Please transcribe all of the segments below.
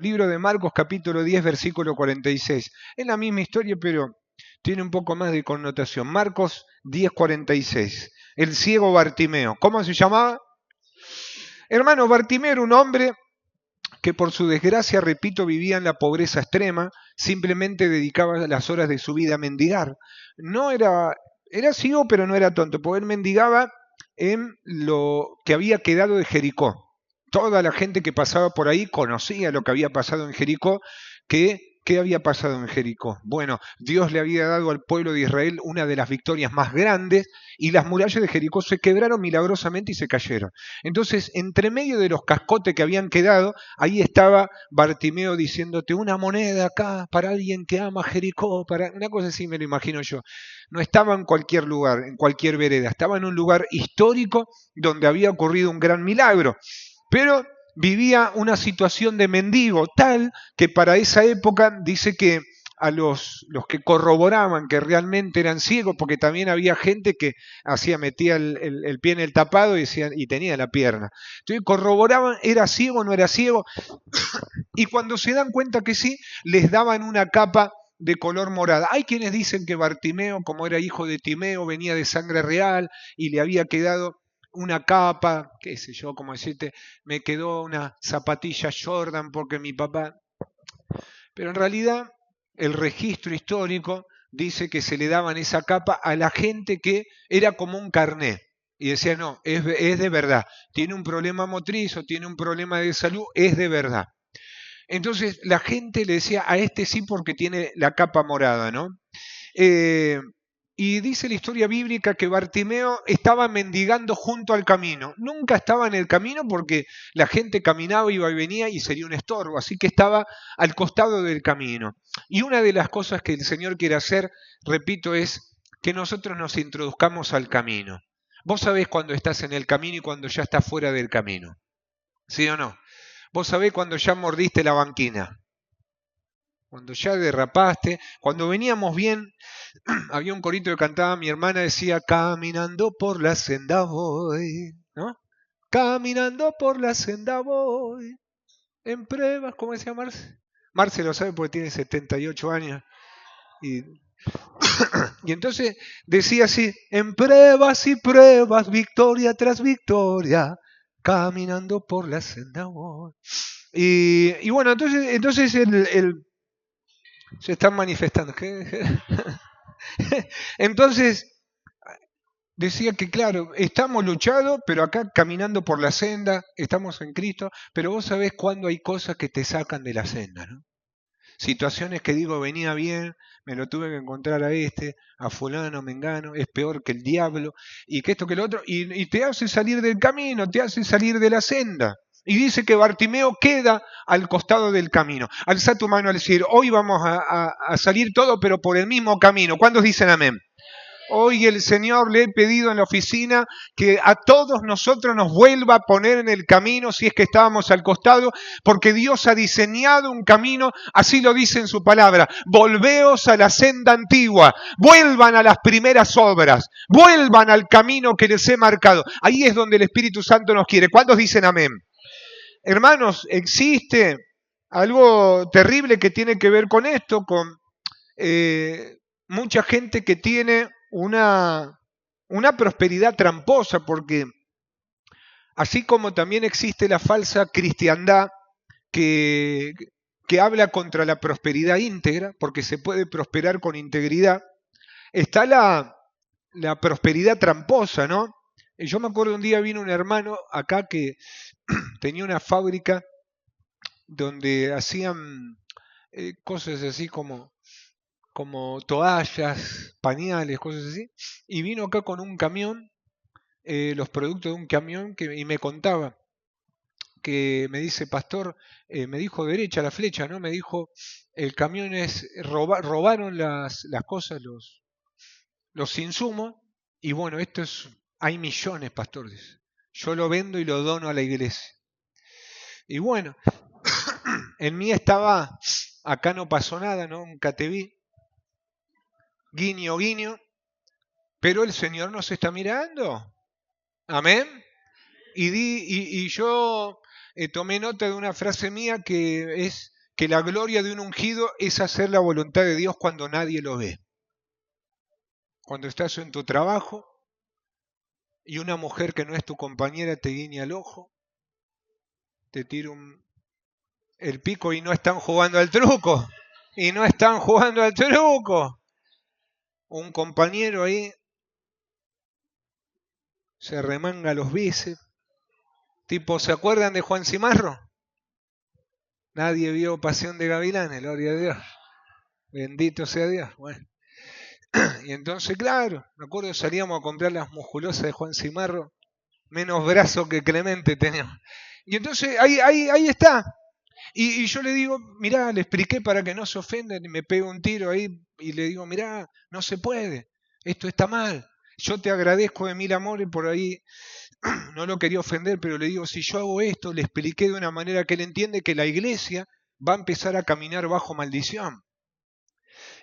Libro de Marcos, capítulo 10, versículo 46. Es la misma historia, pero tiene un poco más de connotación. Marcos 10, 46. El ciego Bartimeo. ¿Cómo se llamaba? Hermano, Bartimeo era un hombre que por su desgracia, repito, vivía en la pobreza extrema, simplemente dedicaba las horas de su vida a mendigar. No era, era ciego, pero no era tonto, porque él mendigaba en lo que había quedado de Jericó. Toda la gente que pasaba por ahí conocía lo que había pasado en Jericó, ¿qué había pasado en Jericó? Bueno, Dios le había dado al pueblo de Israel una de las victorias más grandes y las murallas de Jericó se quebraron milagrosamente y se cayeron. Entonces, entre medio de los cascotes que habían quedado, ahí estaba Bartimeo diciéndote una moneda acá para alguien que ama Jericó, para una cosa así me lo imagino yo. No estaba en cualquier lugar, en cualquier vereda, estaba en un lugar histórico donde había ocurrido un gran milagro. Pero vivía una situación de mendigo tal que para esa época dice que a los que corroboraban que realmente eran ciegos, porque también había gente que metía el pie en el tapado y, decían, y tenía la pierna. Entonces corroboraban, era ciego o no era ciego, y cuando se dan cuenta que sí, les daban una capa de color morada. Hay quienes dicen que Bartimeo, como era hijo de Timeo, venía de sangre real y le había quedado una capa, qué sé yo, como decirte, me quedó una zapatilla Jordan porque mi papá... Pero en realidad el registro histórico dice que se le daban esa capa a la gente que era como un carné. Y decía, no, es de verdad. Tiene un problema motriz o tiene un problema de salud, es de verdad. Entonces la gente le decía a este sí porque tiene la capa morada, ¿no? Eh, y dice la historia bíblica que Bartimeo estaba mendigando junto al camino. Nunca estaba en el camino porque la gente caminaba, iba y venía y sería un estorbo. Así que estaba al costado del camino. Y una de las cosas que el Señor quiere hacer, repito, es que nosotros nos introduzcamos al camino. Vos sabés cuando estás en el camino y cuando ya estás fuera del camino. ¿Sí o no? Vos sabés cuando ya mordiste la banquina, cuando ya derrapaste, cuando veníamos bien, había un corito que cantaba, mi hermana decía, caminando por la senda voy, ¿no? Caminando por la senda voy, en pruebas, ¿cómo decía Marce? Marce lo sabe porque tiene 78 años. Y, y entonces decía así, en pruebas y pruebas, victoria tras victoria, caminando por la senda voy. Y bueno, entonces se están manifestando. Entonces decía que, claro, estamos luchados, pero acá caminando por la senda, estamos en Cristo, pero vos sabés cuándo hay cosas que te sacan de la senda, ¿no? Situaciones que digo, venía bien, me lo tuve que encontrar a este, a fulano, mengano, es peor que el diablo, y que esto que lo otro, y te hace salir del camino, te hace salir de la senda. Y dice que Bartimeo queda al costado del camino. Alza tu mano al decir, hoy vamos a salir todo, pero por el mismo camino. ¿Cuántos dicen amén? Hoy el Señor le he pedido en la oficina que a todos nosotros nos vuelva a poner en el camino si es que estábamos al costado, porque Dios ha diseñado un camino, así lo dice en su palabra, volveos a la senda antigua, vuelvan a las primeras obras, vuelvan al camino que les he marcado. Ahí es donde el Espíritu Santo nos quiere. ¿Cuántos dicen amén? Hermanos, existe algo terrible que tiene que ver con esto, con eh, mucha gente que tiene una prosperidad tramposa, porque así como también existe la falsa cristiandad que, que habla contra la prosperidad íntegra, porque se puede prosperar con integridad, está la prosperidad tramposa, ¿no? Yo me acuerdo un día vino un hermano acá que tenía una fábrica donde hacían cosas así como toallas, pañales, cosas así, y vino acá con un camión, los productos de un camión, y me contaba que me dice, pastor, me dijo derecha la flecha, ¿no? Me dijo, el camión robaron las cosas, los insumos, y bueno, hay millones, pastor, dice. Yo lo vendo y lo dono a la iglesia. Y bueno, en mí estaba, acá no pasó nada, ¿no? Nunca te vi, guiño, guiño, pero el Señor nos está mirando. Amén. Y yo tomé nota de una frase mía que es que la gloria de un ungido es hacer la voluntad de Dios cuando nadie lo ve. Cuando estás en tu trabajo y una mujer que no es tu compañera te guiña el ojo, te tira el pico y no están jugando al truco. Y no están jugando al truco. Un compañero ahí se remanga los bíceps. Tipo, ¿se acuerdan de Juan Cimarro? Nadie vio Pasión de Gavilanes, gloria a Dios. Bendito sea Dios. Bueno. Y entonces, claro, me acuerdo salíamos a comprar las musculosas de Juan Cimarro, menos brazo que Clemente teníamos. Y entonces ahí está. Y yo le digo, mirá, le expliqué para que no se ofendan y me pego un tiro ahí y le digo, mirá, no se puede, esto está mal. Yo te agradezco de mil amores por ahí, no lo quería ofender, pero le digo, si yo hago esto, le expliqué de una manera que él entiende que la iglesia va a empezar a caminar bajo maldición.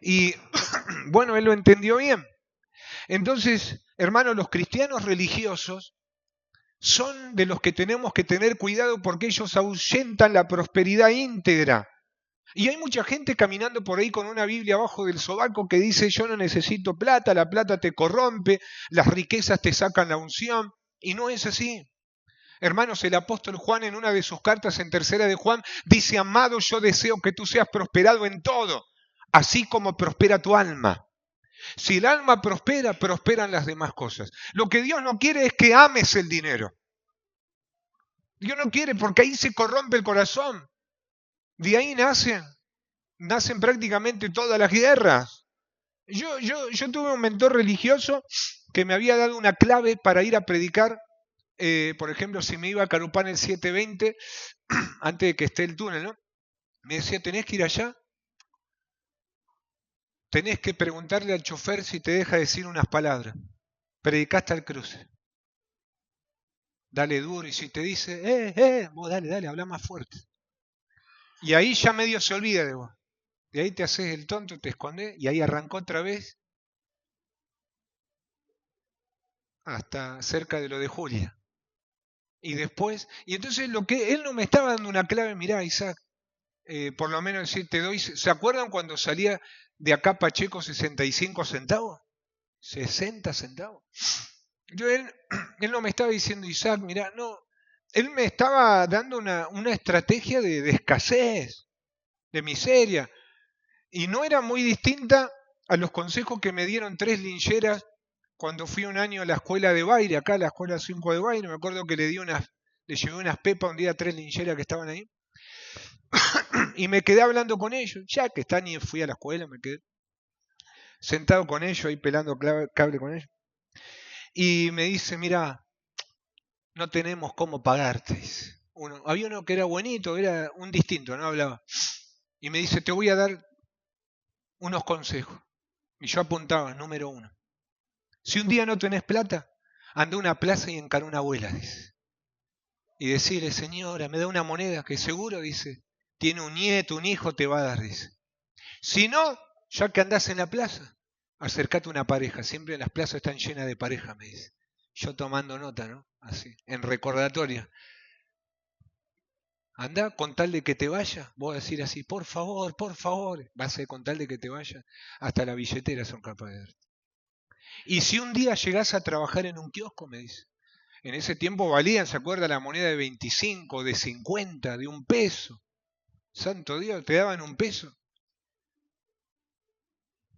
Y bueno, él lo entendió bien. Entonces, hermanos, los cristianos religiosos son de los que tenemos que tener cuidado porque ellos ahuyentan la prosperidad íntegra. Y hay mucha gente caminando por ahí con una Biblia abajo del sobaco que dice yo no necesito plata, la plata te corrompe, las riquezas te sacan la unción. Y no es así. Hermanos, el apóstol Juan en una de sus cartas en tercera de Juan dice, amado, yo deseo que tú seas prosperado en todo, así como prospera tu alma. Si el alma prospera, prosperan las demás cosas. Lo que Dios no quiere es que ames el dinero. Dios no quiere porque ahí se corrompe el corazón. De ahí nacen prácticamente todas las guerras. Yo tuve un mentor religioso que me había dado una clave para ir a predicar. Por ejemplo, si me iba a Carupán el 720, antes de que esté el túnel, ¿no? Me decía, tenés que ir allá, tenés que preguntarle al chofer si te deja decir unas palabras. Predicá hasta el cruce. Dale duro, y si te dice, vos dale, habla más fuerte. Y ahí ya medio se olvida de vos. De ahí te haces el tonto, te escondes, y ahí arrancó otra vez hasta cerca de lo de Julia. Y después, y entonces lo que él no me estaba dando una clave, mirá, Isaac, por lo menos decir, te doy, ¿se acuerdan cuando salía de acá Pacheco 65 centavos? 60 centavos. Él no me estaba diciendo, Isaac, mirá, no, él me estaba dando una estrategia de escasez, de miseria, y no era muy distinta a los consejos que me dieron 3 lincheras cuando fui un año a la escuela de baile, acá a la escuela 5 de baile. Me acuerdo que le llevé unas pepas un día a 3 lincheras que estaban ahí, y me quedé hablando con ellos, ya que están y fui a la escuela, me quedé sentado con ellos, ahí pelando cable con ellos, y me dice, mira, no tenemos cómo pagarte. Había uno que era buenito, era un distinto, no hablaba. Y me dice, te voy a dar unos consejos. Y yo apuntaba, número 1. Si un día no tenés plata, anda a una plaza y encara una abuela, dice. Y decirle, señora, me da una moneda que seguro, dice, tiene un nieto, un hijo, te va a dar, dice. Si no, ya que andás en la plaza, acercate a una pareja. Siempre las plazas están llenas de parejas, me dice. Yo tomando nota, ¿no? Así, en recordatorio. Andá con tal de que te vaya, vos decir así, por favor, vas a ir con tal de que te vaya, hasta la billetera son capaces de darte. Y si un día llegás a trabajar en un kiosco, me dice, en ese tiempo valían, ¿se acuerda? La moneda de 25, de 50, de $1. Santo Dios, te daban $1.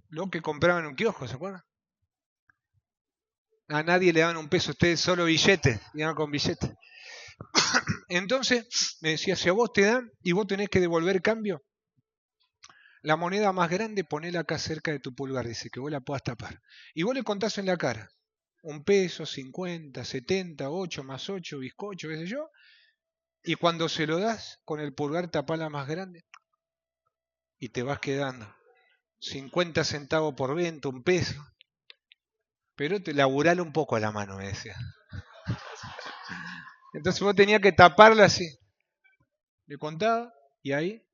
Lo que compraban en un kiosco, ¿se acuerdan? A nadie le daban $1, ustedes solo billetes, iban con billetes. Entonces, me decía, si a vos te dan y vos tenés que devolver cambio, la moneda más grande ponela acá cerca de tu pulgar, dice, que vos la puedas tapar. Y vos le contás en la cara, $1, 50, 70, 8 más 8, bizcocho, qué sé yo. Y cuando se lo das, con el pulgar tapá la más grande y te vas quedando 50 centavos por venta, $1. Pero te laburale un poco a la mano, me decía. Entonces vos tenías que taparla así. Le contaba y ahí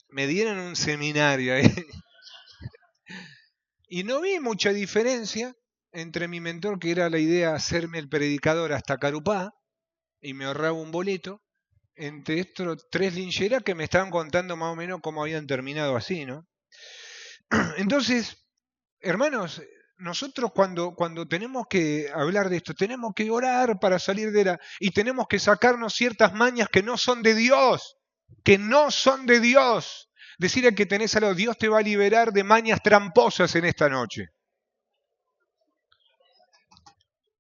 me dieron un seminario ahí. Y no vi mucha diferencia entre mi mentor, que era la idea de hacerme el predicador hasta Carupá, y me ahorraba un boleto entre estos tres lincheras que me estaban contando más o menos cómo habían terminado así, ¿no? Entonces, hermanos, nosotros cuando tenemos que hablar de esto, tenemos que orar para salir de la... y tenemos que sacarnos ciertas mañas que no son de Dios, que no son de Dios. Decirle que tenés a Dios te va a liberar de mañas tramposas en esta noche.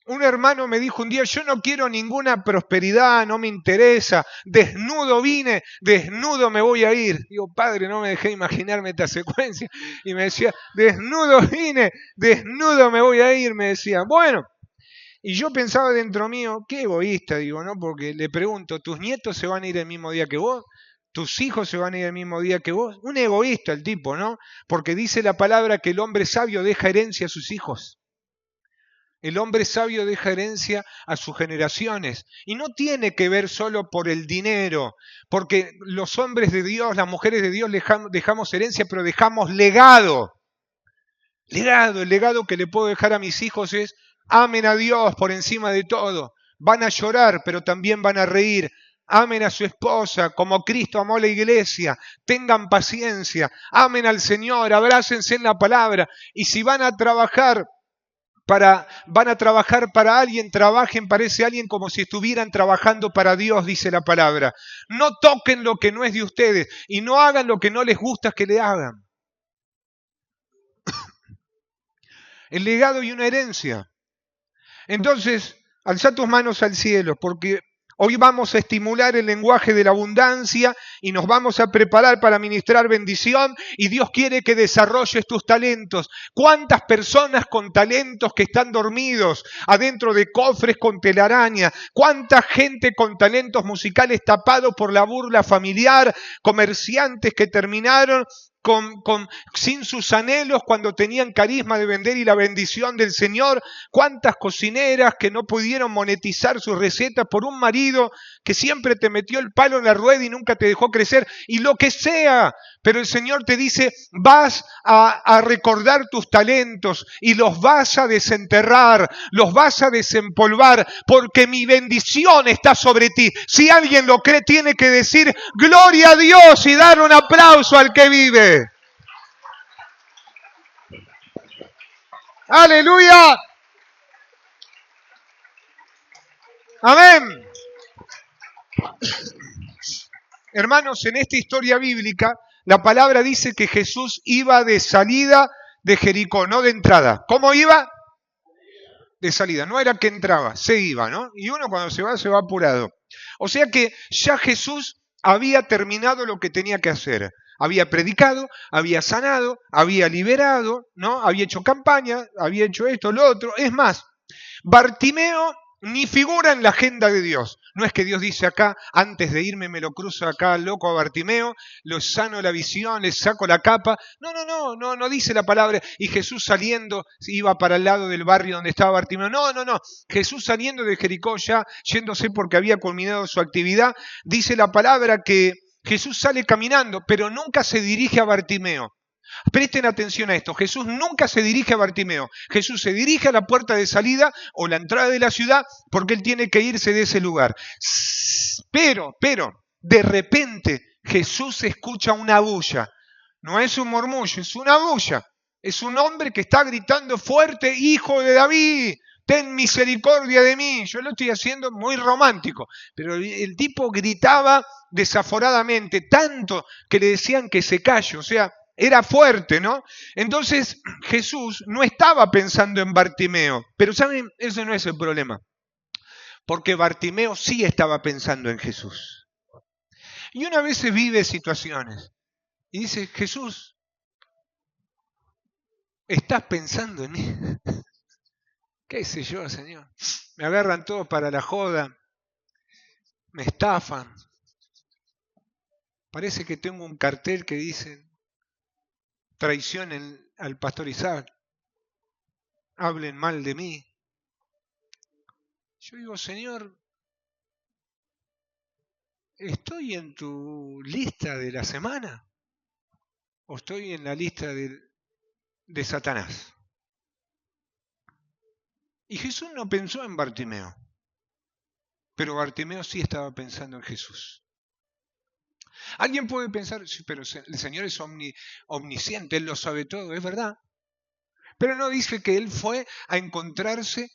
Un hermano me dijo un día, yo no quiero ninguna prosperidad, no me interesa, desnudo vine, desnudo me voy a ir. Digo, padre, no me dejé imaginarme esta secuencia. Y me decía, desnudo vine, desnudo me voy a ir, me decía. Bueno, y yo pensaba dentro mío, qué egoísta, digo, ¿no? Porque le pregunto, ¿tus nietos se van a ir el mismo día que vos? ¿Tus hijos se van a ir el mismo día que vos? Un egoísta el tipo, ¿no? Porque dice la palabra que el hombre sabio deja herencia a sus hijos. El hombre sabio deja herencia a sus generaciones. Y no tiene que ver solo por el dinero, porque los hombres de Dios, las mujeres de Dios dejamos herencia, pero dejamos legado. Legado, el legado que le puedo dejar a mis hijos es, amen a Dios por encima de todo. Van a llorar, pero también van a reír. Amen a su esposa como Cristo amó a la iglesia. Tengan paciencia. Amen al Señor, abrácense en la palabra. Y si van a trabajar para alguien, trabajen para ese alguien como si estuvieran trabajando para Dios, dice la palabra. No toquen lo que no es de ustedes y no hagan lo que no les gusta que le hagan. El legado y una herencia. Entonces, alza tus manos al cielo, porque hoy vamos a estimular el lenguaje de la abundancia y nos vamos a preparar para ministrar bendición y Dios quiere que desarrolles tus talentos. ¿Cuántas personas con talentos que están dormidos adentro de cofres con telaraña? ¿Cuánta gente con talentos musicales tapados por la burla familiar? Comerciantes que terminaron sin sus anhelos cuando tenían carisma de vender y la bendición del Señor. Cuántas cocineras que no pudieron monetizar sus recetas por un marido que siempre te metió el palo en la rueda y nunca te dejó crecer, y lo que sea. Pero el Señor te dice, vas a recordar tus talentos y los vas a desenterrar, los vas a desempolvar, porque mi bendición está sobre ti. Si alguien lo cree, tiene que decir, gloria a Dios, y dar un aplauso al que vive. ¡Aleluya! Amén. Hermanos, en esta historia bíblica, la palabra dice que Jesús iba de salida de Jericó, no de entrada. ¿Cómo iba? De salida. No era que entraba, se iba, ¿no? Y uno cuando se va apurado. O sea que ya Jesús había terminado lo que tenía que hacer. Había predicado, había sanado, había liberado, ¿no? Había hecho campaña, había hecho esto, lo otro. Es más, Bartimeo ni figura en la agenda de Dios. No es que Dios dice acá, antes de irme me lo cruzo acá loco a Bartimeo, lo sano la visión, le saco la capa. No dice la palabra. Y Jesús saliendo, iba para el lado del barrio donde estaba Bartimeo. No. Jesús saliendo de Jericó ya, yéndose porque había culminado su actividad, dice la palabra que Jesús sale caminando, pero nunca se dirige a Bartimeo. Presten atención a esto, Jesús nunca se dirige a Bartimeo, Jesús se dirige a la puerta de salida o la entrada de la ciudad porque él tiene que irse de ese lugar. Pero, de repente Jesús escucha una bulla, no es un murmullo, es una bulla, es un hombre que está gritando fuerte, hijo de David, ten misericordia de mí. Yo lo estoy haciendo muy romántico, pero el tipo gritaba desaforadamente, tanto que le decían que se calle, o sea, era fuerte, ¿no? Entonces Jesús no estaba pensando en Bartimeo, pero ¿saben? Ese no es el problema, porque Bartimeo sí estaba pensando en Jesús. Y una vez se vive situaciones y dice, Jesús, ¿estás pensando en mí? ¿Qué sé yo, Señor? Me agarran todos para la joda, me estafan. Parece que tengo un cartel que dice, traicionen al pastor Isaac, hablen mal de mí. Yo digo, Señor, ¿estoy en tu lista de la semana? ¿O estoy en la lista de Satanás? Y Jesús no pensó en Bartimeo, Pero Bartimeo sí estaba pensando en Jesús. Alguien puede pensar, sí, pero el Señor es omnisciente, Él lo sabe todo, es verdad. Pero no dice que Él fue a encontrarse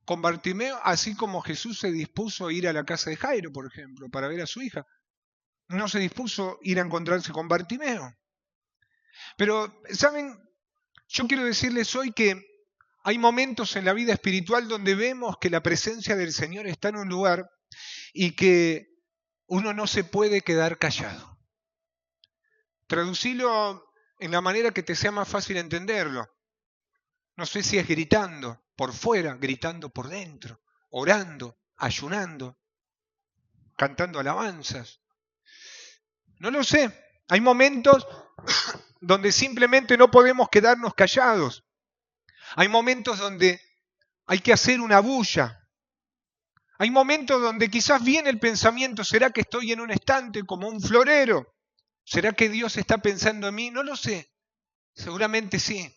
con Bartimeo, así como Jesús se dispuso a ir a la casa de Jairo, por ejemplo, para ver a su hija. No se dispuso a ir a encontrarse con Bartimeo. Pero, ¿saben? Yo quiero decirles hoy que hay momentos en la vida espiritual donde vemos que la presencia del Señor está en un lugar y que uno no se puede quedar callado. Traducilo en la manera que te sea más fácil entenderlo. No sé si es gritando por fuera, gritando por dentro, orando, ayunando, cantando alabanzas. No lo sé. Hay momentos donde simplemente no podemos quedarnos callados. Hay momentos donde hay que hacer una bulla. Hay momentos donde quizás viene el pensamiento, ¿será que estoy en un estante como un florero? ¿Será que Dios está pensando en mí? No lo sé. Seguramente sí.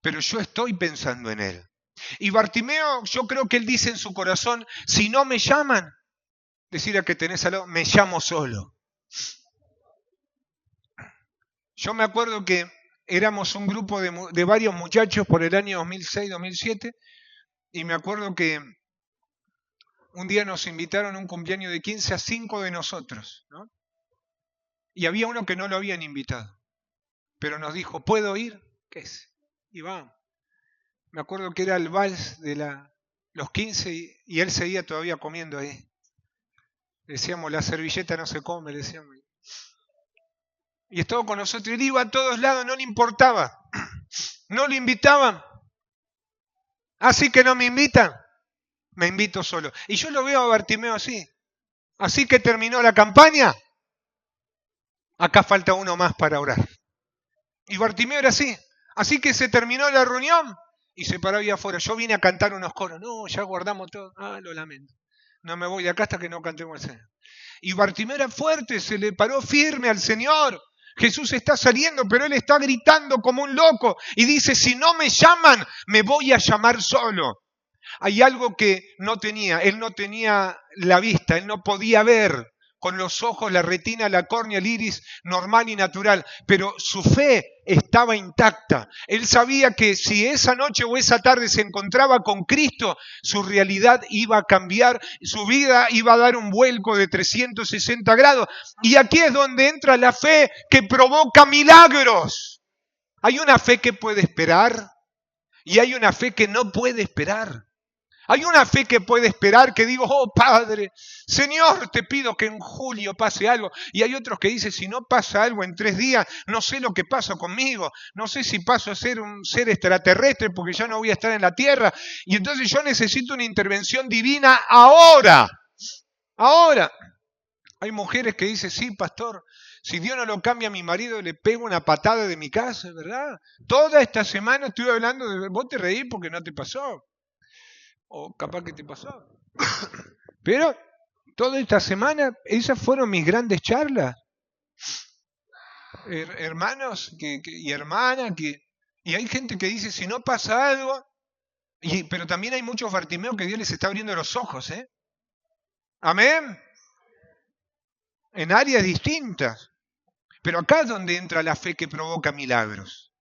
Pero yo estoy pensando en Él. Y Bartimeo, yo creo que él dice en su corazón, si no me llaman, decir a que tenés al lado, me llamo solo. Yo me acuerdo que éramos un grupo de varios muchachos por el año 2006-2007 y me acuerdo que un día nos invitaron a un cumpleaños de 15 a 5 de nosotros, ¿no? Y había uno que no lo habían invitado, pero nos dijo, ¿puedo ir? ¿Qué es? Y vamos. Me acuerdo que era el vals de los 15 y él seguía todavía comiendo ahí. Decíamos, la servilleta no se come, decíamos. Y estaba con nosotros, él iba a todos lados, no le importaba. No lo invitaban. Así que no me invitan, me invito solo. Y yo lo veo a Bartimeo así. Así que terminó la campaña, acá falta uno más para orar. Y Bartimeo era así. Así que se terminó la reunión y se paró ahí afuera. Yo vine a cantar unos coros. No, ya guardamos todo. Lo lamento. No me voy de acá hasta que no cantemos al Señor. Y Bartimeo era fuerte, se le paró firme al Señor. Jesús está saliendo, pero él está gritando como un loco. Y dice, si no me llaman, me voy a llamar solo. Hay algo que no tenía. Él no tenía la vista, él no podía ver con los ojos, la retina, la córnea, el iris normal y natural, pero su fe estaba intacta. Él sabía que si esa noche o esa tarde se encontraba con Cristo, su realidad iba a cambiar, su vida iba a dar un vuelco de 360 grados. Y aquí es donde entra la fe que provoca milagros. Hay una fe que puede esperar y hay una fe que no puede esperar. Hay una fe que puede esperar, que digo, oh Padre, Señor, te pido que en julio pase algo. Y hay otros que dicen, si no pasa algo en 3 días, no sé lo que pasa conmigo. No sé si paso a ser un ser extraterrestre porque ya no voy a estar en la tierra. Y entonces yo necesito una intervención divina ahora. Ahora. Hay mujeres que dicen, sí, pastor, si Dios no lo cambia a mi marido, le pego una patada de mi casa, ¿verdad? Toda esta semana estuve hablando de, vos te reís porque no te pasó. O capaz que te pasó. Pero toda esta semana, esas fueron mis grandes charlas. Hermanos y hermanas, y hay gente que dice, si no pasa algo, pero también hay muchos Bartimeos que Dios les está abriendo los ojos, ¿eh? Amén. En áreas distintas. Pero acá es donde entra la fe que provoca milagros.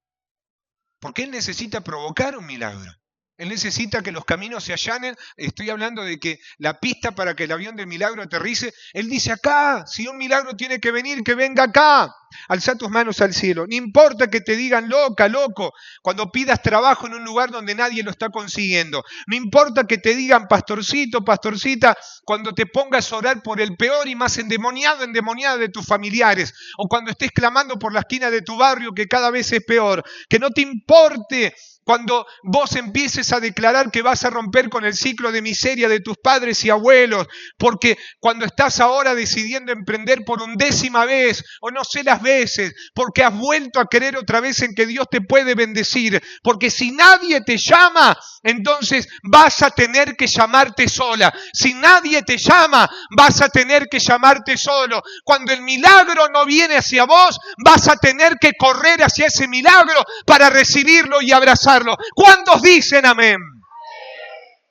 Porque Él necesita provocar un milagro. Él necesita que los caminos se allanen. Estoy hablando de que la pista para que el avión del milagro aterrice, Él dice acá, si un milagro tiene que venir, que venga acá. Alza tus manos al cielo. No importa que te digan loca, loco, cuando pidas trabajo en un lugar donde nadie lo está consiguiendo. No importa que te digan pastorcito, pastorcita, cuando te pongas a orar por el peor y más endemoniado, endemoniada de tus familiares. O cuando estés clamando por la esquina de tu barrio que cada vez es peor. Que no te importe cuando vos empieces a declarar que vas a romper con el ciclo de miseria de tus padres y abuelos, porque cuando estás ahora decidiendo emprender por 1ª vez, o no sé las veces, porque has vuelto a creer otra vez en que Dios te puede bendecir, porque si nadie te llama, entonces vas a tener que llamarte sola. Si nadie te llama, vas a tener que llamarte solo. Cuando el milagro no viene hacia vos, vas a tener que correr hacia ese milagro para recibirlo y abrazarlo. ¿Cuántos dicen amén?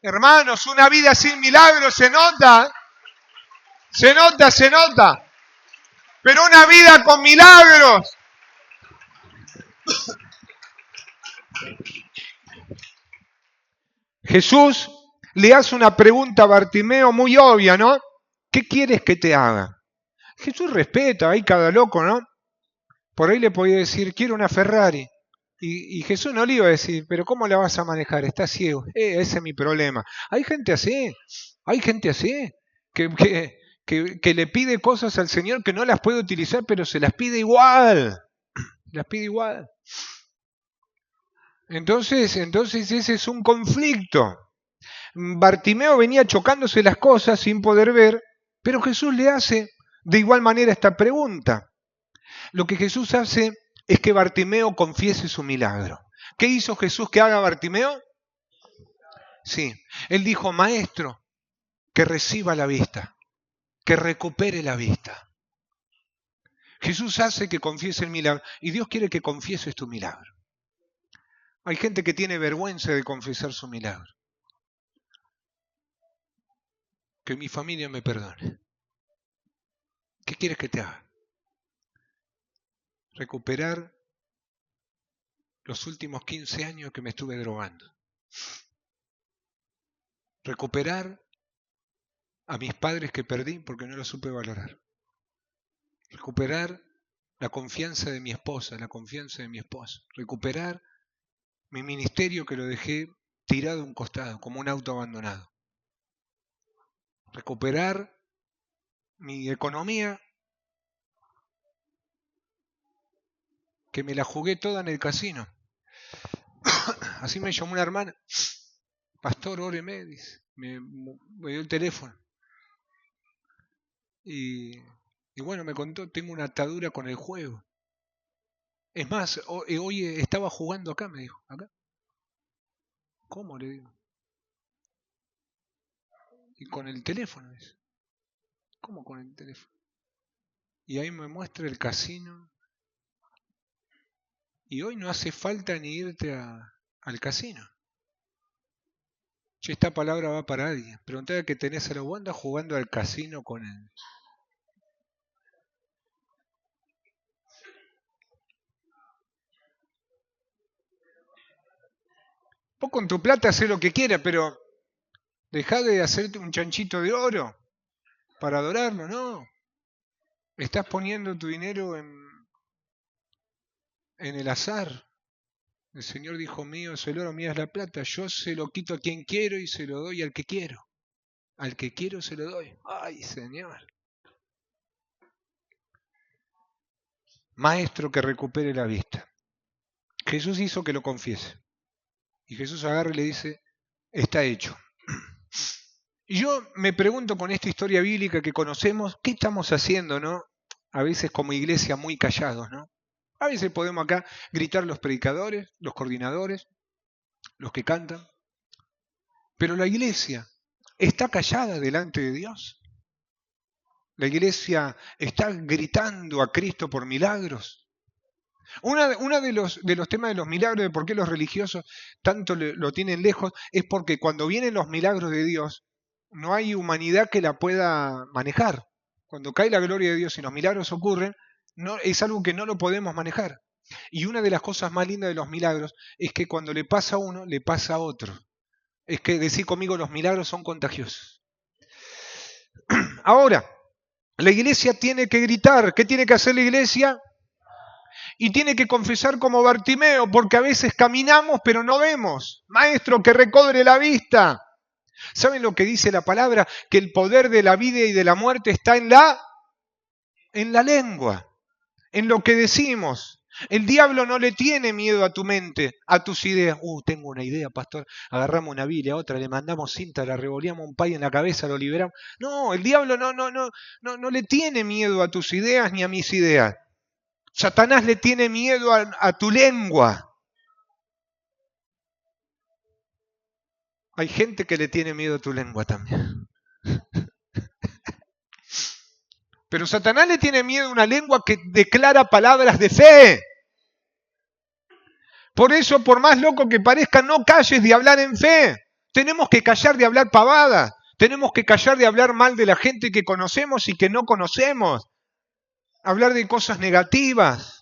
Hermanos, una vida sin milagros se nota, se nota, se nota. Pero una vida con milagros. Jesús le hace una pregunta a Bartimeo muy obvia, ¿no? ¿Qué quieres que te haga? Jesús respeta, hay cada loco, ¿no? Por ahí le podía decir, quiero una Ferrari. Y Jesús no le iba a decir, pero ¿cómo la vas a manejar? Estás ciego. Ese es mi problema. Hay gente así, que le pide cosas al Señor que no las puede utilizar, pero se las pide igual. Las pide igual. Entonces ese es un conflicto. Bartimeo venía chocándose las cosas sin poder ver, pero Jesús le hace de igual manera esta pregunta. Lo que Jesús hace es que Bartimeo confiese su milagro. ¿Qué hizo Jesús que haga Bartimeo? Sí, él dijo, maestro, que reciba la vista, que recupere la vista. Jesús hace que confiese el milagro y Dios quiere que confieses tu milagro. Hay gente que tiene vergüenza de confesar su milagro. Que mi familia me perdone. ¿Qué quieres que te haga? Recuperar los últimos 15 años que me estuve drogando. Recuperar a mis padres que perdí porque no los supe valorar. Recuperar la confianza de mi esposa, la confianza de mi esposo. Recuperar mi ministerio que lo dejé tirado a un costado, como un auto abandonado. Recuperar mi economía, que me la jugué toda en el casino. Así me llamó una hermana. Pastor, óreme, dice. Me dio el teléfono. Y bueno, me contó, tengo una atadura con el juego. Es más, hoy estaba jugando acá, me dijo. ¿Acá? ¿Cómo? Le digo. Y con el teléfono, dice. ¿Cómo con el teléfono? Y ahí me muestra el casino. Y hoy no hace falta ni irte al casino. Che, esta palabra va para alguien. Preguntale que tenés a la Wanda jugando al casino con él. Vos con tu plata hacés lo que quieras, pero dejá de hacerte un chanchito de oro para adorarlo, ¿no? Estás poniendo tu dinero en el azar. El Señor dijo, mío es el oro, mía es la plata. Yo se lo quito a quien quiero y se lo doy al que quiero. Al que quiero se lo doy. ¡Ay, Señor! Maestro que recupere la vista. Jesús hizo que lo confiese. Y Jesús agarra y le dice, está hecho. Y yo me pregunto con esta historia bíblica que conocemos, ¿qué estamos haciendo, no? A veces como iglesia muy callados, ¿no? A veces podemos acá gritar los predicadores, los coordinadores, los que cantan. Pero la iglesia está callada delante de Dios. La iglesia está gritando a Cristo por milagros. Uno de los temas de los milagros, de por qué los religiosos tanto lo tienen lejos, es porque cuando vienen los milagros de Dios, no hay humanidad que la pueda manejar. Cuando cae la gloria de Dios y los milagros ocurren, es algo que no lo podemos manejar. Y una de las cosas más lindas de los milagros es que cuando le pasa a uno, le pasa a otro. Es que decir conmigo, los milagros son contagiosos. Ahora, la iglesia tiene que gritar. ¿Qué tiene que hacer la iglesia? Y tiene que confesar como Bartimeo, porque a veces caminamos pero no vemos. Maestro, que recobre la vista. ¿Saben lo que dice la palabra? Que el poder de la vida y de la muerte está en la lengua, en lo que decimos. El diablo no le tiene miedo a tu mente, a tus ideas. Tengo una idea, pastor. Agarramos una Biblia, otra, le mandamos cinta, la revoleamos un pay en la cabeza, lo liberamos. No, el diablo no le tiene miedo a tus ideas ni a mis ideas. Satanás le tiene miedo a tu lengua. Hay gente que le tiene miedo a tu lengua también. Pero Satanás le tiene miedo a una lengua que declara palabras de fe. Por eso, por más loco que parezca, no calles de hablar en fe. Tenemos que callar de hablar pavadas. Tenemos que callar de hablar mal de la gente que conocemos y que no conocemos. Hablar de cosas negativas.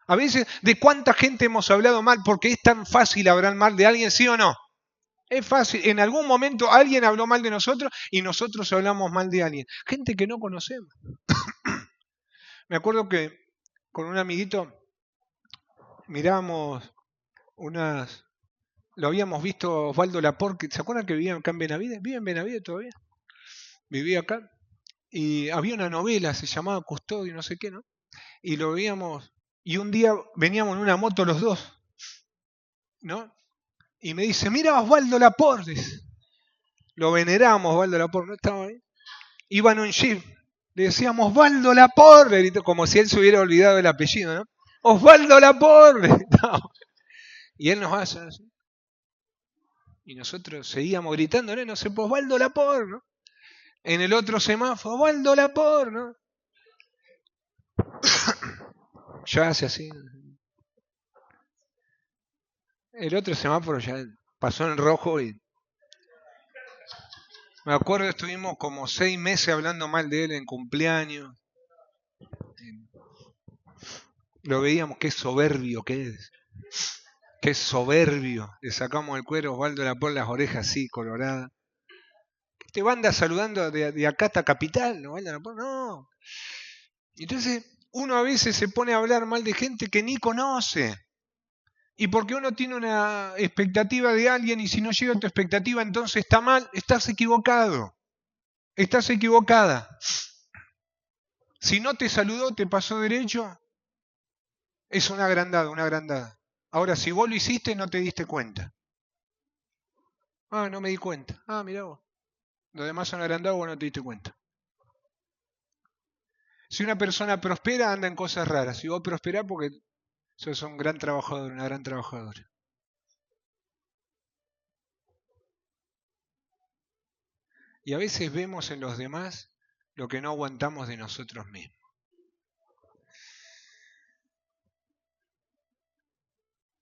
A veces, ¿de cuánta gente hemos hablado mal? Porque es tan fácil hablar mal de alguien, ¿sí o no? Es fácil. En algún momento alguien habló mal de nosotros y nosotros hablamos mal de alguien. Gente que no conocemos. Me acuerdo que con un amiguito mirábamos unas... Lo habíamos visto Osvaldo Laporte. ¿Se acuerdan que vivía acá en Benavides? ¿Vive en Benavides todavía? Vivía acá. Y había una novela, se llamaba Custodio, no sé qué, ¿no? Y lo veíamos... Y un día veníamos en una moto los dos, ¿no? Y me dice, mira Osvaldo Laporte. Lo veneramos, Osvaldo Laporte, ¿no estaba ahí? Iba en un jeep. Le decíamos, Osvaldo Laporte, como si él se hubiera olvidado el apellido, ¿no? Osvaldo Laporte. Y él nos hace así. Y nosotros seguíamos gritando, no sé, pues Osvaldo Laporte, ¿no? En el otro semáforo, Osvaldo Laporte, ¿no? Ya hace así. El otro semáforo ya pasó en rojo y... Me acuerdo, estuvimos como 6 meses hablando mal de él en cumpleaños. Lo veíamos, qué soberbio que es. Qué soberbio. Le sacamos el cuero a Osvaldo Laporte, las orejas así, coloradas. Te anda saludando de acá hasta Capital, ¿no? Osvaldo Laporte, no. Entonces, uno a veces se pone a hablar mal de gente que ni conoce. Y porque uno tiene una expectativa de alguien y si no llega a tu expectativa entonces está mal, estás equivocado. Estás equivocada. Si no te saludó, te pasó derecho, es una agrandada, una agrandada. Ahora, si vos lo hiciste, no te diste cuenta. Ah, no me di cuenta. Ah, mirá vos. Los demás son agrandados, vos no te diste cuenta. Si una persona prospera, anda en cosas raras. Si vos prosperás, porque sos un gran trabajador, una gran trabajadora. Y a veces vemos en los demás lo que no aguantamos de nosotros mismos.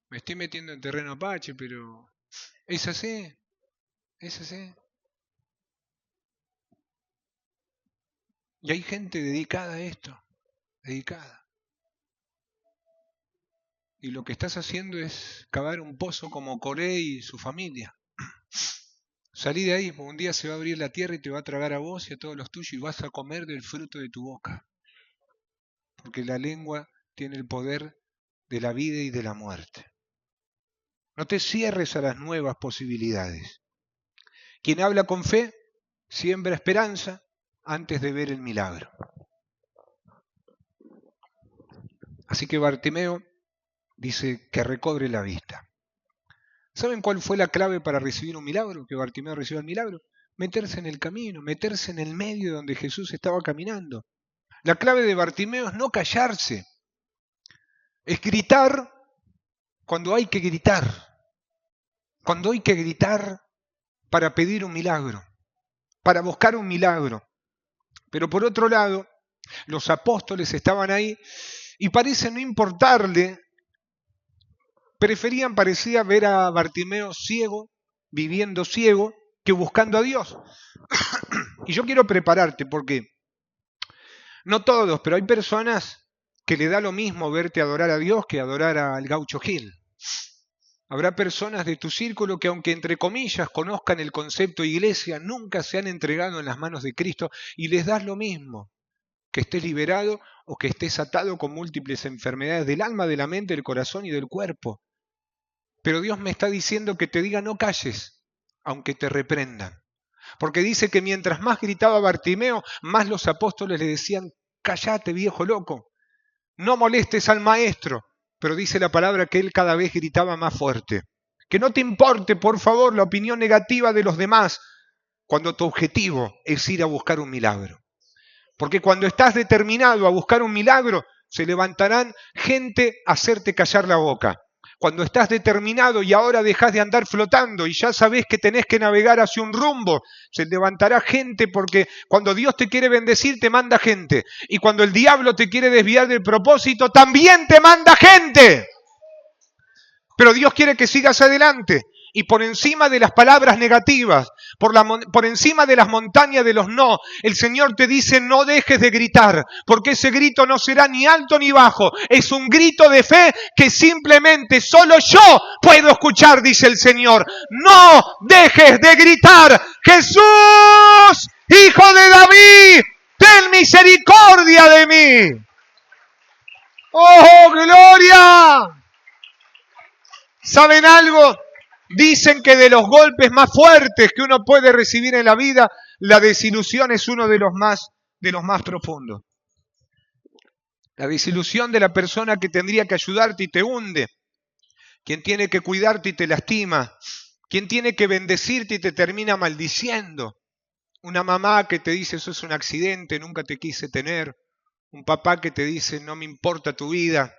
Me estoy metiendo en terreno apache, pero es así, es así. Y hay gente dedicada a esto, dedicada. Y lo que estás haciendo es cavar un pozo como Coré y su familia. Salí de ahí, porque un día se va a abrir la tierra y te va a tragar a vos y a todos los tuyos y vas a comer del fruto de tu boca. Porque la lengua tiene el poder de la vida y de la muerte. No te cierres a las nuevas posibilidades. Quien habla con fe siembra esperanza antes de ver el milagro. Así que Bartimeo dice que recobre la vista. ¿Saben cuál fue la clave para recibir un milagro? Que Bartimeo reciba el milagro. Meterse en el camino, meterse en el medio donde Jesús estaba caminando. La clave de Bartimeo es no callarse. Es gritar cuando hay que gritar. Cuando hay que gritar para pedir un milagro, para buscar un milagro. Pero por otro lado, los apóstoles estaban ahí y parece no importarle, parecía ver a Bartimeo ciego, viviendo ciego, que buscando a Dios. Y yo quiero prepararte porque no todos, pero hay personas que le da lo mismo verte adorar a Dios que adorar al Gaucho Gil. Habrá personas de tu círculo que aunque entre comillas conozcan el concepto iglesia, nunca se han entregado en las manos de Cristo y les das lo mismo, que estés liberado o que estés atado con múltiples enfermedades del alma, de la mente, del corazón y del cuerpo. Pero Dios me está diciendo que te diga no calles, aunque te reprendan. Porque dice que mientras más gritaba Bartimeo, más los apóstoles le decían, cállate viejo loco, no molestes al maestro. Pero dice la palabra que él cada vez gritaba más fuerte. Que no te importe, por favor, la opinión negativa de los demás, cuando tu objetivo es ir a buscar un milagro. Porque cuando estás determinado a buscar un milagro, se levantarán gente a hacerte callar la boca. Cuando estás determinado y ahora dejas de andar flotando y ya sabés que tenés que navegar hacia un rumbo, se levantará gente porque cuando Dios te quiere bendecir te manda gente. Y cuando el diablo te quiere desviar del propósito también te manda gente. Pero Dios quiere que sigas adelante. Y por encima de las palabras negativas, por encima de las montañas de los no, el Señor te dice: no dejes de gritar, porque ese grito no será ni alto ni bajo. Es un grito de fe que simplemente solo yo puedo escuchar, dice el Señor. No dejes de gritar: Jesús, Hijo de David, ten misericordia de mí. ¡Oh, gloria! ¿Saben algo? Dicen que de los golpes más fuertes que uno puede recibir en la vida, la desilusión es uno de los más profundos. La desilusión de la persona que tendría que ayudarte y te hunde. Quien tiene que cuidarte y te lastima. Quien tiene que bendecirte y te termina maldiciendo. Una mamá que te dice: eso es un accidente, nunca te quise tener. Un papá que te dice: no me importa tu vida.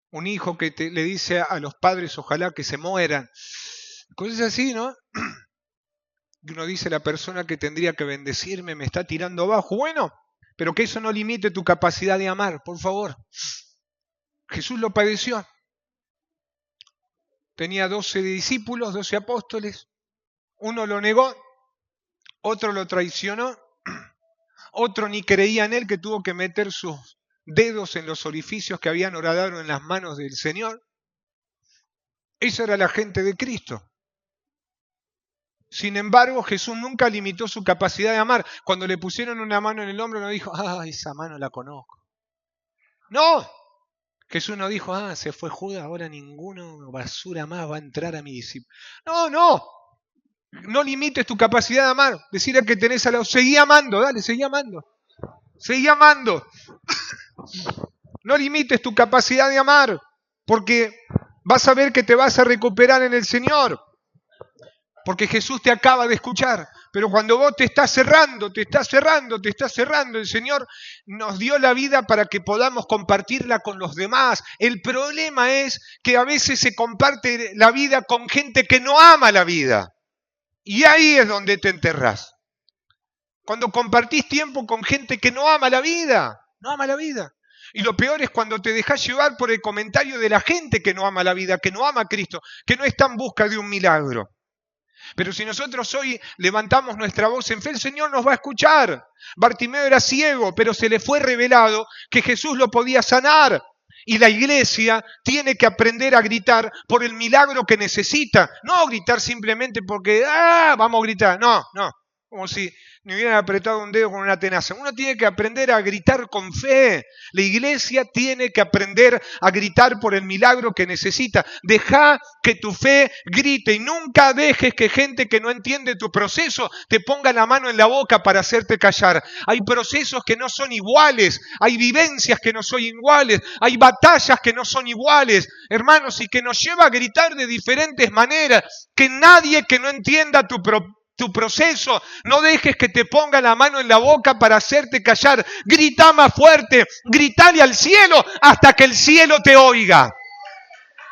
Un hijo que le dice a los padres: ojalá que se mueran. Cosas así, ¿no? Y uno dice: la persona que tendría que bendecirme me está tirando abajo. Bueno, pero que eso no limite tu capacidad de amar, por favor. Jesús lo padeció. Tenía 12 discípulos, 12 apóstoles. Uno lo negó, otro lo traicionó, otro ni creía en él, que tuvo que meter sus dedos en los orificios que habían horadado en las manos del Señor. Esa era la gente de Cristo. Sin embargo, Jesús nunca limitó su capacidad de amar. Cuando le pusieron una mano en el hombro, no dijo: esa mano la conozco. No, Jesús no dijo: se fue Judas, ahora ninguno basura más va a entrar a mi discípulo. No limites tu capacidad de amar. Decirle que tenés al lado: seguí amando, dale, seguí amando. Seguí amando. No limites tu capacidad de amar, porque vas a ver que te vas a recuperar en el Señor. Porque Jesús te acaba de escuchar. Pero cuando vos te estás cerrando, el Señor nos dio la vida para que podamos compartirla con los demás. El problema es que a veces se comparte la vida con gente que no ama la vida. Y ahí es donde te enterrás. Cuando compartís tiempo con gente que no ama la vida. No ama la vida. Y lo peor es cuando te dejás llevar por el comentario de la gente que no ama la vida, que no ama a Cristo, que no está en busca de un milagro. Pero si nosotros hoy levantamos nuestra voz en fe, el Señor nos va a escuchar. Bartimeo era ciego, pero se le fue revelado que Jesús lo podía sanar. Y la iglesia tiene que aprender a gritar por el milagro que necesita. No gritar simplemente porque, vamos a gritar. No. Como si me hubieran apretado un dedo con una tenaza. Uno tiene que aprender a gritar con fe. La iglesia tiene que aprender a gritar por el milagro que necesita. Deja que tu fe grite y nunca dejes que gente que no entiende tu proceso te ponga la mano en la boca para hacerte callar. Hay procesos que no son iguales, hay vivencias que no son iguales, hay batallas que no son iguales, hermanos, y que nos lleva a gritar de diferentes maneras. Que nadie que no entienda tu proceso, no dejes que te ponga la mano en la boca para hacerte callar. Grita más fuerte, gritale al cielo hasta que el cielo te oiga.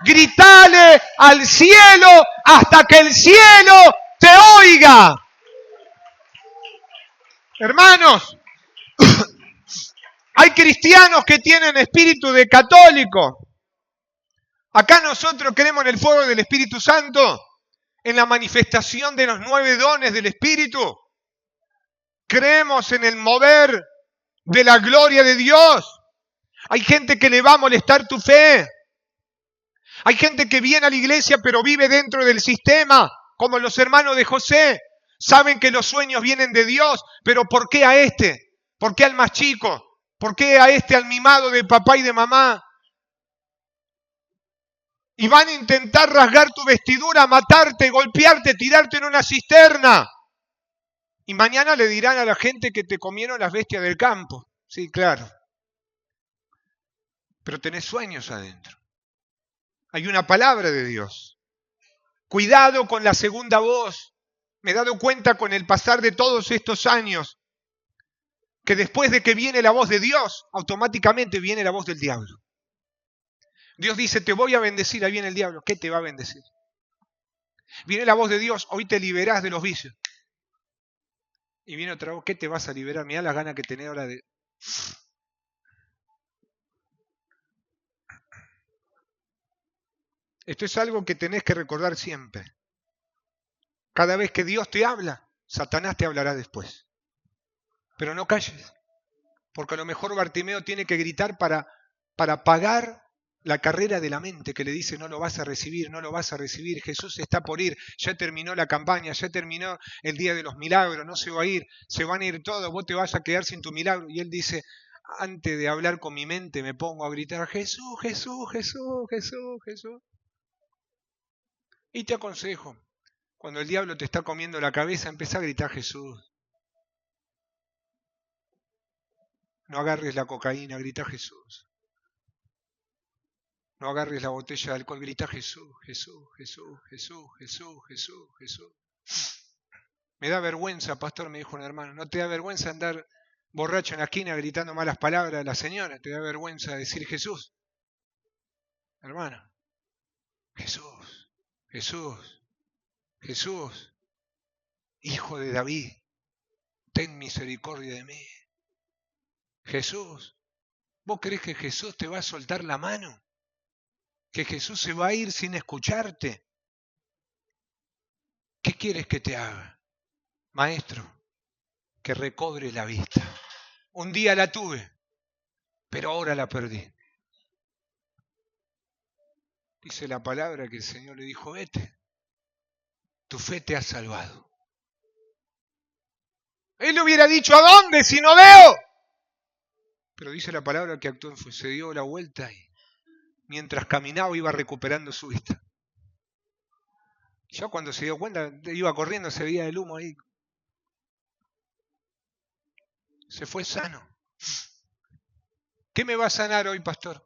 Gritale al cielo hasta que el cielo te oiga. Hermanos, hay cristianos que tienen espíritu de católico. Acá nosotros creemos en el fuego del Espíritu Santo, en la manifestación de los 9 dones del Espíritu. Creemos en el mover de la gloria de Dios. Hay gente que le va a molestar tu fe. Hay gente que viene a la iglesia pero vive dentro del sistema, como los hermanos de José. Saben que los sueños vienen de Dios, pero ¿por qué a este? ¿Por qué al más chico? ¿Por qué a este, al mimado de papá y de mamá? Y van a intentar rasgar tu vestidura, matarte, golpearte, tirarte en una cisterna. Y mañana le dirán a la gente que te comieron las bestias del campo. Sí, claro. Pero tenés sueños adentro. Hay una palabra de Dios. Cuidado con la segunda voz. Me he dado cuenta con el pasar de todos estos años que después de que viene la voz de Dios, automáticamente viene la voz del diablo. Dios dice: te voy a bendecir. Ahí viene el diablo. ¿Qué te va a bendecir? Viene la voz de Dios: hoy te liberás de los vicios. Y viene otra voz: ¿qué te vas a liberar? Mirá las ganas que tenés ahora de... Esto es algo que tenés que recordar siempre. Cada vez que Dios te habla, Satanás te hablará después. Pero no calles, porque a lo mejor Bartimeo tiene que gritar para pagar la carrera de la mente que le dice no lo vas a recibir, no lo vas a recibir, Jesús está por ir, ya terminó la campaña, ya terminó el día de los milagros, no se va a ir, se van a ir todos, vos te vas a quedar sin tu milagro. Y él dice, antes de hablar con mi mente me pongo a gritar, Jesús, Jesús, Jesús, Jesús, Jesús. Y te aconsejo, cuando el diablo te está comiendo la cabeza, empezá a gritar Jesús. No agarres la cocaína, grita Jesús. No agarres la botella de alcohol, grita Jesús, Jesús, Jesús, Jesús, Jesús, Jesús, Jesús. Me da vergüenza, pastor, me dijo un hermano. ¿No te da vergüenza andar borracho en la esquina gritando malas palabras a la señora? ¿Te da vergüenza decir Jesús? Hermano, Jesús, Jesús, Jesús, Hijo de David, ten misericordia de mí. Jesús, ¿vos creés que Jesús te va a soltar la mano? ¿Que Jesús se va a ir sin escucharte? ¿Qué quieres que te haga? Maestro, que recobre la vista. Un día la tuve, pero ahora la perdí. Dice la palabra que el Señor le dijo, vete, tu fe te ha salvado. Él le hubiera dicho, ¿a dónde si no veo? Pero dice la palabra que actuó, se dio la vuelta y mientras caminaba iba recuperando su vista. Ya cuando se dio cuenta, iba corriendo, se veía el humo ahí. Se fue sano. ¿Qué me va a sanar hoy, pastor?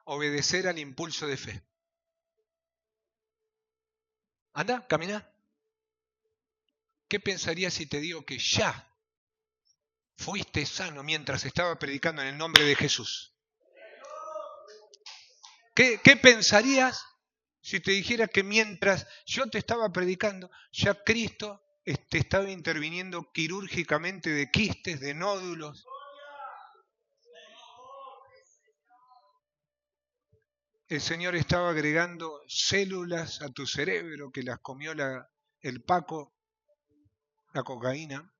Obedecer al impulso de fe. Anda, camina. ¿Qué pensarías si te digo que ya fuiste sano mientras estaba predicando en el nombre de Jesús? ¿Qué pensarías si te dijera que mientras yo te estaba predicando, ya Cristo te estaba interviniendo quirúrgicamente de quistes, de nódulos? El Señor estaba agregando células a tu cerebro que las comió el Paco, la cocaína.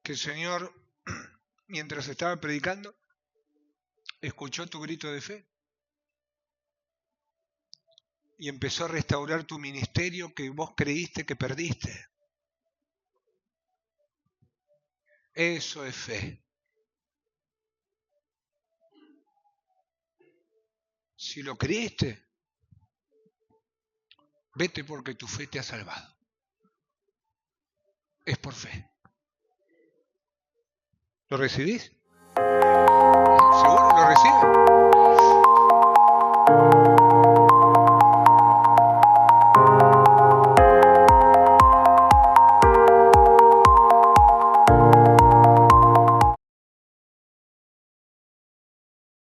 Que el Señor, mientras estaba predicando, escuchó tu grito de fe y empezó a restaurar tu ministerio que vos creíste que perdiste. Eso es fe. Si lo creíste, vete porque tu fe te ha salvado. Es por fe. ¿Lo recibís?